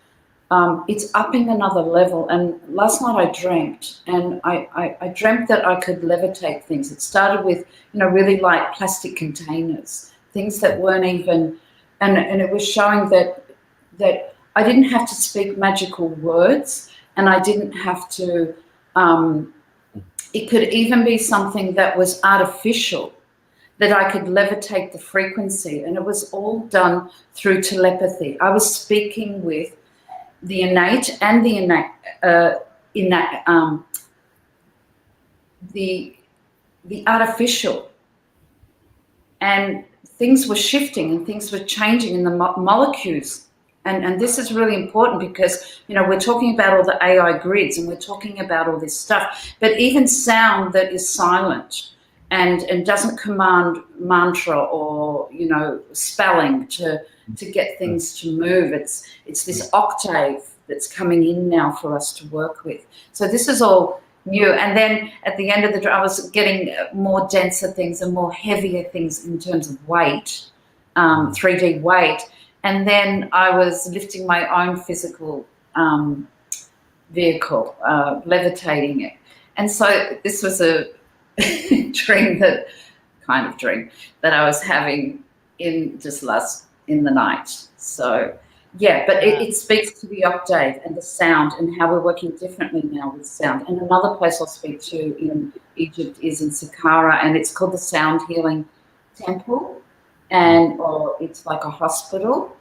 it's upping another level. And last night I dreamt, and I dreamt that I could levitate things. It started with, really light plastic containers, things that weren't even, and it was showing that I didn't have to speak magical words, and I didn't have to, it could even be something that was artificial, that I could levitate the frequency, and it was all done through telepathy. I was speaking with the innate and the artificial, and things were shifting and things were changing in the molecules. And this is really important because, we're talking about all the AI grids and we're talking about all this stuff, but even sound that is silent and doesn't command mantra or, spelling to get things to move. It's this octave that's coming in now for us to work with. So this is all new. And then at the end of I was getting more denser things and more heavier things in terms of weight, 3D weight. And then I was lifting my own physical vehicle, levitating it. And so this was a dream that I was having in the night. So yeah, but it speaks to the octave and the sound and how we're working differently now with sound. And another place I'll speak to in Egypt is in Saqqara, and it's called the Sound Healing Temple, or it's like a hospital.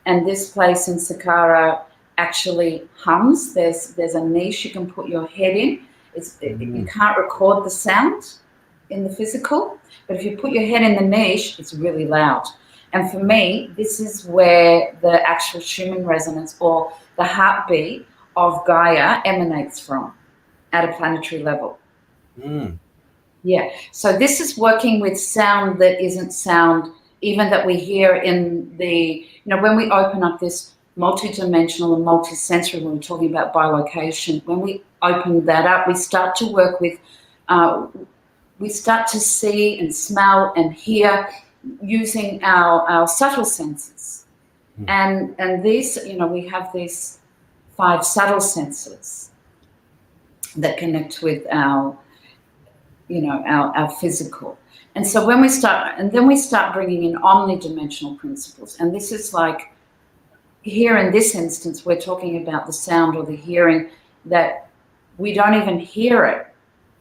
And this place in Saqqara actually hums. There's a niche you can put your head in. You can't record the sound, in the physical, but if you put your head in the niche, it's really loud. And for me, this is where the actual Schumann resonance or the heartbeat of Gaia emanates from at a planetary level. Yeah. So this is working with sound that isn't sound, even that we hear in the, when we open up this multidimensional and multisensory, when we're talking about bilocation, when we open that up, we start to work with, we start to see and smell and hear using our subtle senses. And these, we have these 5 subtle senses that connect with our physical. And so when we start, and then we start bringing in omnidimensional principles. And this is like, here in this instance, we're talking about the sound or the hearing that we don't even hear it,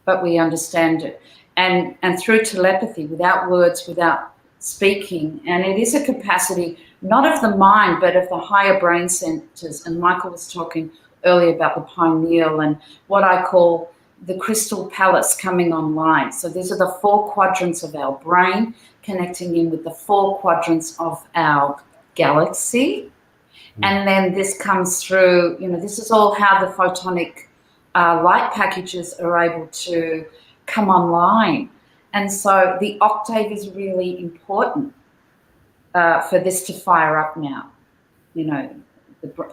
but we understand it. And through telepathy, without words, without speaking. And it is a capacity, not of the mind, but of the higher brain centers. And Michael was talking earlier about the pineal and what I call the crystal palace coming online. So these are the 4 quadrants of our brain connecting in with the 4 quadrants of our galaxy. And then this comes through, this is all how the photonic light packages are able to come online. And so the octave is really important for this to fire up now. The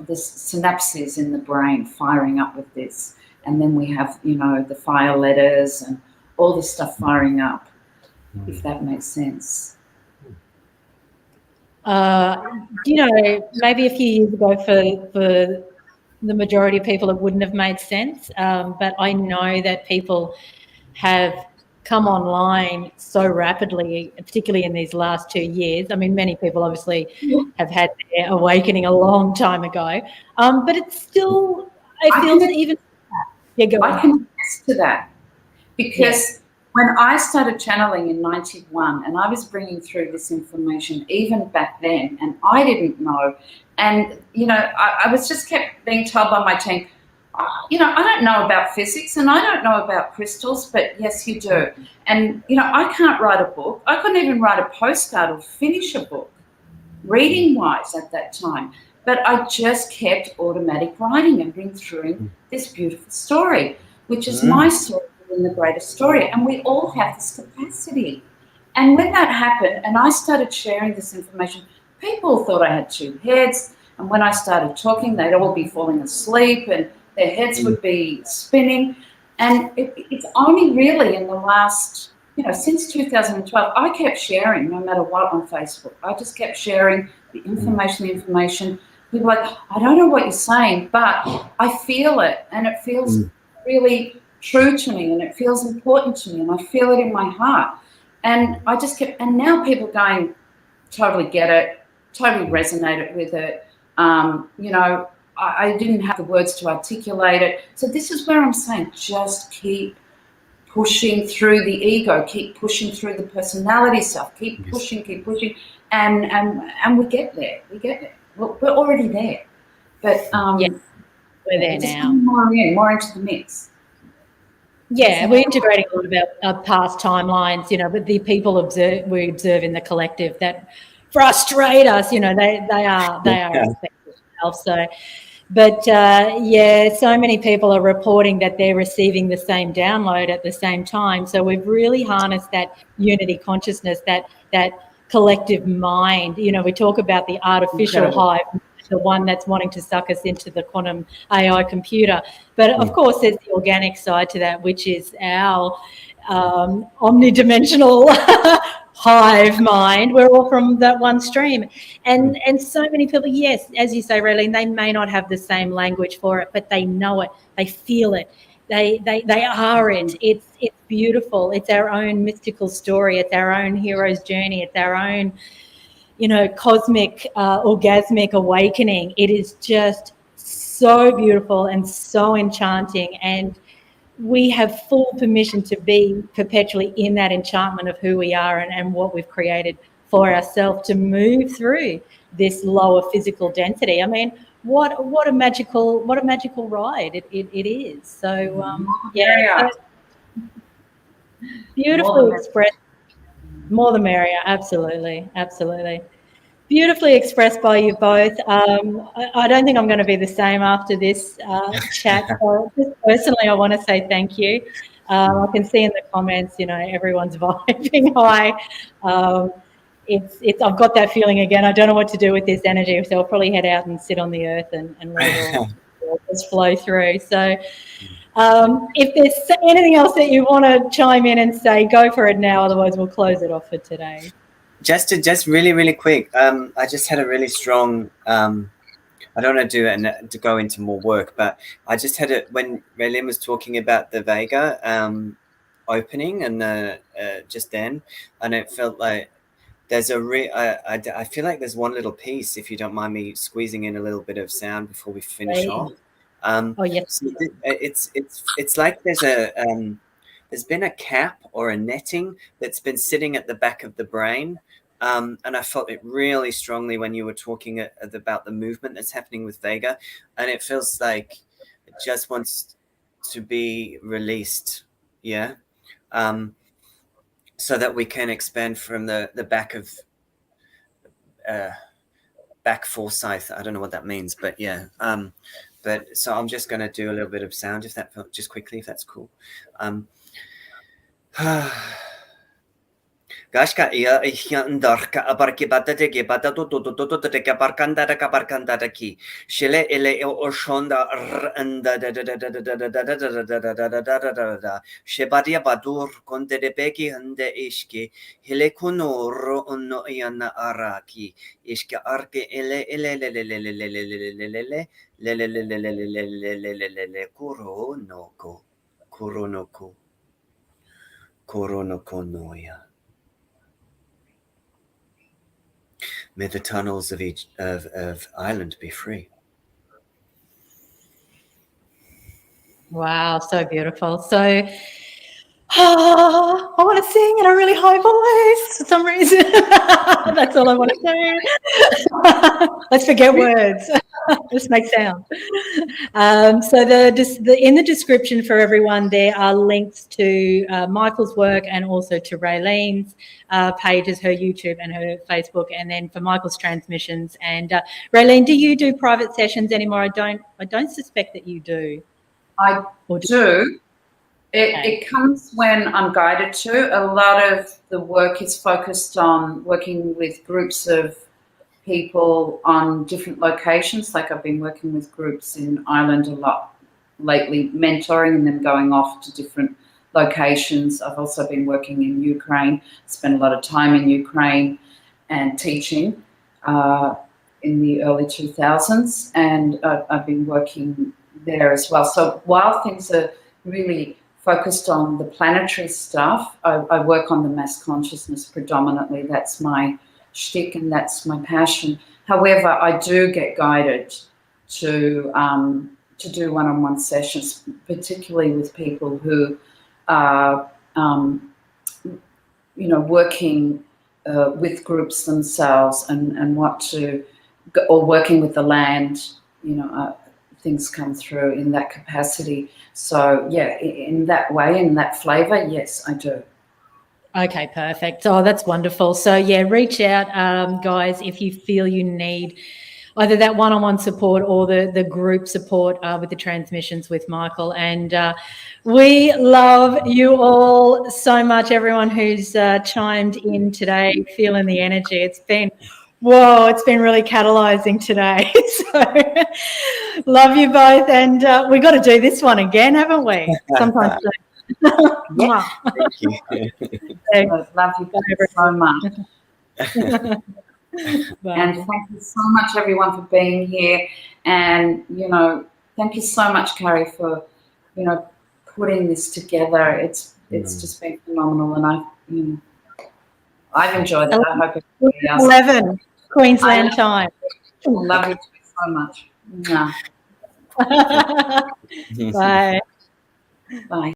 synapses in the brain firing up with this. And then we have, the fire letters and all this stuff firing up, if that makes sense. Maybe a few years ago for the majority of people, it wouldn't have made sense. But I know that people have come online so rapidly, particularly in these last 2 years. I mean, many people obviously have had their awakening a long time ago. But it's still, it feels even... Yeah, I can attest to that because when I started channeling in 91 and I was bringing through this information even back then and I didn't know, and, I was just kept being told by my team, I don't know about physics and I don't know about crystals, but yes, you do. And, I can't write a book. I couldn't even write a postcard or finish a book reading-wise at that time. But I just kept automatic writing and bring through this beautiful story, which is my story in the greater story. And we all have this capacity. And when that happened, and I started sharing this information, people thought I had 2 heads. And when I started talking, they'd all be falling asleep and their heads would be spinning. And it's only really in the last, since 2012, I kept sharing no matter what on Facebook. I just kept sharing the information. People are like, I don't know what you're saying, but I feel it, and it feels really true to me, and it feels important to me, and I feel it in my heart. And I just kept, and now people going, totally get it, totally resonated with it. I didn't have the words to articulate it. So this is where I'm saying, just keep pushing through the ego, keep pushing through the personality stuff, keep pushing, and we get there. We're already there, but we're there now. More into the mix. Yeah, we're integrating a lot about past timelines, but the people we observe in the collective that frustrate us. They are themselves. So, but so many people are reporting that they're receiving the same download at the same time. So we've really harnessed that unity consciousness, that collective mind. We talk about the artificial hive, the one that's wanting to suck us into the quantum AI computer. But of course, there's the organic side to that, which is our omnidimensional hive mind. We're all from that one stream. And so many people, yes, as you say, Raeline, they may not have the same language for it, but they know it, they feel it. They are it. It's beautiful. It's our own mystical story. It's our own hero's journey. It's our own, cosmic, orgasmic awakening. It is just so beautiful and so enchanting. And we have full permission to be perpetually in that enchantment of who we are and what we've created for ourselves to move through this lower physical density. I mean, what a magical ride it is. So Beautifully expressed. More the merrier. Absolutely. Absolutely. Beautifully expressed by you both. I don't think I'm going to be the same after this chat. So just personally, I want to say thank you. I can see in the comments, everyone's vibing high. I've got that feeling again. I don't know what to do with this energy, so I'll probably head out and sit on the earth and let it all just flow through. So if there's anything else that you want to chime in and say, go for it now. Otherwise, we'll close it off for today. Just really, really quick. I just had a really strong. I don't want to do it and to go into more work, but I just had it when Raeline was talking about the Vega opening and just then, and it felt like there's I feel like there's one little piece, if you don't mind me squeezing in a little bit of sound before we finish off. Oh yes. So it's like there's been a cap or a netting that's been sitting at the back of the brain. And I felt it really strongly when you were talking about the movement that's happening with Vega, and it feels like it just wants to be released, so that we can expand from the back of back foresight. I don't know what that means, but yeah. But so I'm just going to do a little bit of sound, if that just quickly, if that's cool. Gashka ia darka abarki badade ge badado do de gabarkanda da gabarkanda da ki shele ele oshonda anda da shebadia badur konde de beki hande ishki hele kunor onno yana araki ishka arke ele kuronoko noya. May the tunnels of each of Ireland be free. Wow, so beautiful. So I want to sing in a really high voice for some reason. That's all I want to do. Let's forget words. Just make sound. So in the description for everyone, there are links to Michael's work and also to Raeline's pages, her YouTube and her Facebook, and then for Michael's transmissions. And Raeline, do you do private sessions anymore? I don't suspect that you do. I do. It comes when I'm guided to. A lot of the work is focused on working with groups of people on different locations. Like I've been working with groups in Ireland a lot lately, mentoring and then going off to different locations. I've also been working in Ukraine, spent a lot of time in Ukraine and teaching in the early 2000s, and I've been working there as well. So while things are really focused on the planetary stuff, I work on the mass consciousness predominantly. That's my shtick and that's my passion. However, I do get guided to do one-on-one sessions, particularly with people who are, working with groups themselves and want to, or working with the land, things come through in that capacity. So yeah, in that way, in that flavor, yes, I do. Okay, perfect. Oh, that's wonderful. So yeah, reach out, guys, if you feel you need either that one-on-one support or the group support with the transmissions with Michael. And we love you all so much, everyone who's chimed in today, feeling the energy. It's been really catalyzing today. So love you both. And we've got to do this one again, haven't we? Sometimes. Yeah. Thank you. Love you guys so much. And thank you so much, everyone, for being here. And, thank you so much, Carrie, for, putting this together. It's just been phenomenal. And I've enjoyed it. I hope everybody else. 11 Queensland time. Love you so much. Bye. Bye.